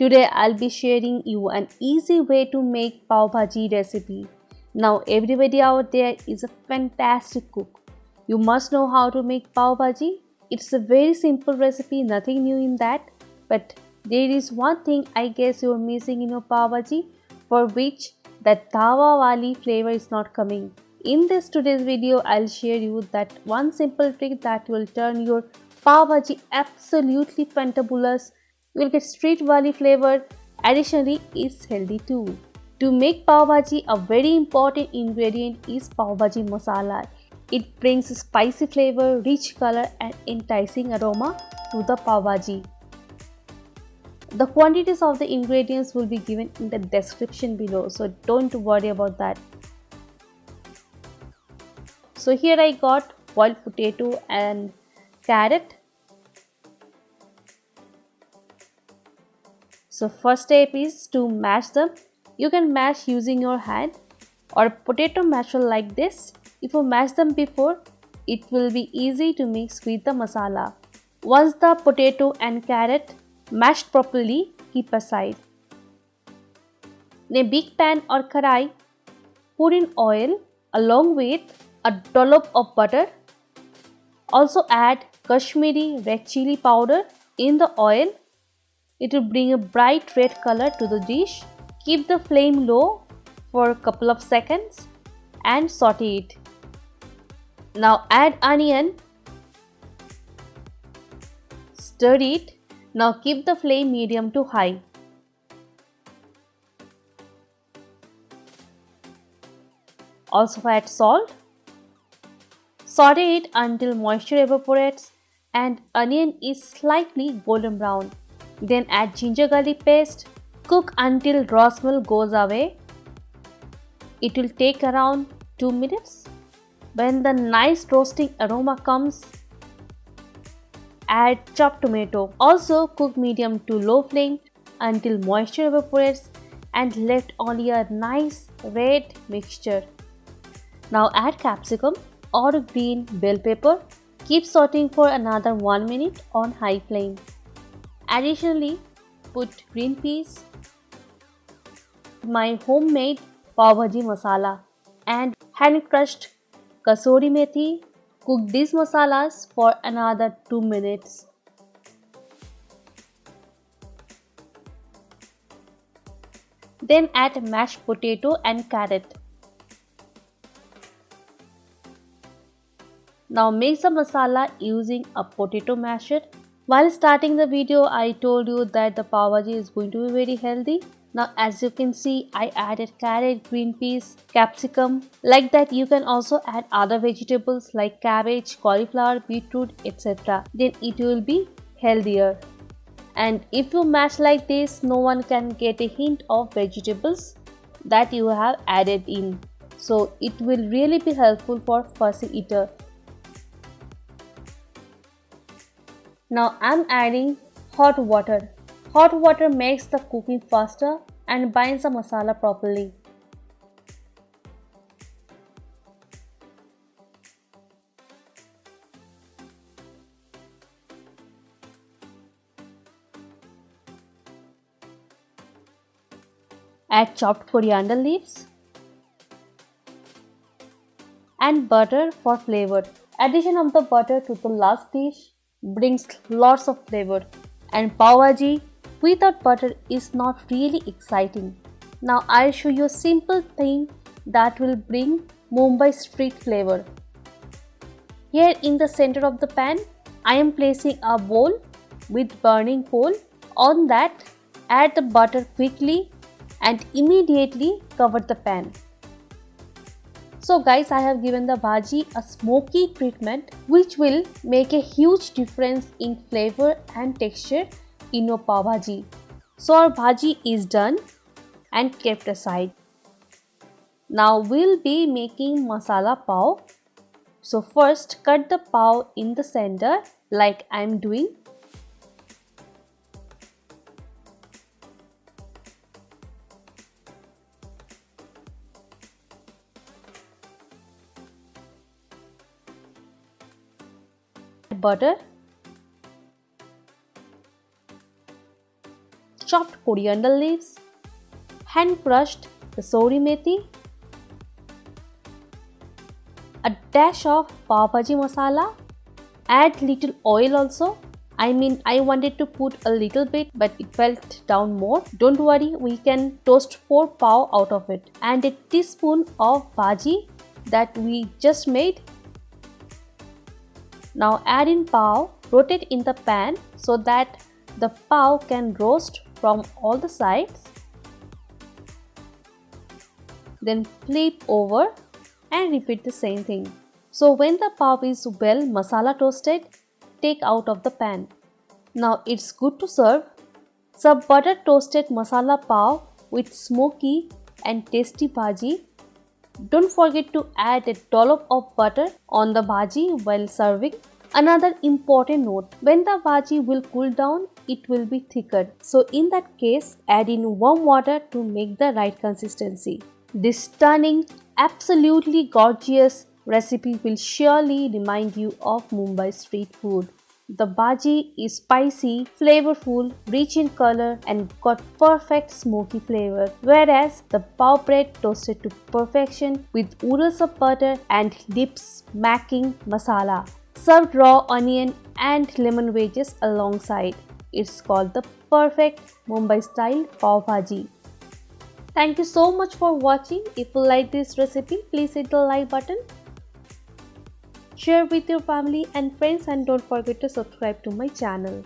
Today I'll be sharing you an easy way to make pav bhaji recipe. Now everybody out there is a fantastic cook. You must know how to make pav bhaji. It's a very simple recipe, nothing new in that. But there is one thing I guess you're missing in your pav bhaji, for which that tawa wali flavor is not coming. In this today's video, I'll share you that one simple trick that will turn your pav bhaji absolutely fantabulous. You will get street wali flavor. Additionally, it's healthy too. To make pav bhaji, a very important ingredient is pav bhaji masala. It brings spicy flavor, rich color and enticing aroma to the pav bhaji. The quantities of the ingredients will be given in the description below, so don't worry about that. So here I got boiled potato and carrot. So first step is to mash them. You can mash using your hand or potato masher like this. If you mash them before, it will be easy to mix with the masala. Once the potato and carrot mashed properly, keep aside. In a big pan or karai, put in oil along with a dollop of butter. Also add Kashmiri red chili powder in the oil. It will bring a bright red color to the dish. Keep the flame low for a couple of seconds and saute it. Now add onion. Stir it. Now keep the flame medium to high. Also add salt. Saute it until moisture evaporates and onion is slightly golden brown. Then add ginger garlic paste. Cook until raw smell goes away. It will take around 2 minutes. When the nice roasting aroma comes, add chopped tomato. Also cook medium to low flame until moisture evaporates and left only a nice red mixture. Now add capsicum or green bell pepper. Keep sauteing for another 1 minute on high flame. Additionally, put green peas, my homemade pav bhaji masala and hand crushed kasuri methi. Cook these masalas for another 2 minutes. Then add mashed potato and carrot. Now mix the masala using a potato masher. While starting the video, I told you that the pav bhaji is going to be very healthy. Now as you can see, I added carrot, green peas, capsicum. Like that you can also add other vegetables like cabbage, cauliflower, beetroot, etc. Then it will be healthier. And if you mash like this, no one can get a hint of vegetables that you have added in. So it will really be helpful for fussy eater. Now I'm adding hot water. Hot water makes the cooking faster and binds the masala properly. Add chopped coriander leaves and butter for flavor. Addition of the butter to the last dish brings lots of flavor, and pav bhaji without butter is not really exciting. Now I'll show you a simple thing that will bring Mumbai street flavor. Here in the center of the pan, I am placing a bowl with burning coal. On that, add the butter quickly and immediately cover the pan. So guys, I have given the bhaji a smoky treatment which will make a huge difference in flavor and texture in your pav bhaji. So our bhaji is done and kept aside. Now we'll be making masala pav. So first cut the pav in the center like I am doing. Butter, chopped coriander leaves, hand crushed kasuri methi, a dash of pav bhaji masala. Add little oil also. I wanted to put a little bit, but it felt down more. Don't worry, we can toast 4 pav out of it. And a teaspoon of bhaji that we just made. Now add in pav, rotate in the pan so that the pav can roast from all the sides. Then flip over and repeat the same thing. So when the pav is well masala toasted, take out of the pan. Now it's good to serve. Serve butter toasted masala pav with smoky and tasty bhaji. Don't forget to add a dollop of butter on the bhaji while serving. Another important note, when the bhaji will cool down, it will be thicker. So in that case, add in warm water to make the right consistency. This stunning, absolutely gorgeous recipe will surely remind you of Mumbai street food. The bhaji is spicy, flavorful, rich in color and got perfect smoky flavor, whereas the pav bread toasted to perfection with oodles of butter and deep smacking masala. Served raw onion and lemon wedges alongside. It's called the perfect Mumbai style pav bhaji. Thank you so much for watching. If you like this recipe, please hit the like button. Share with your family and friends and don't forget to subscribe to my channel.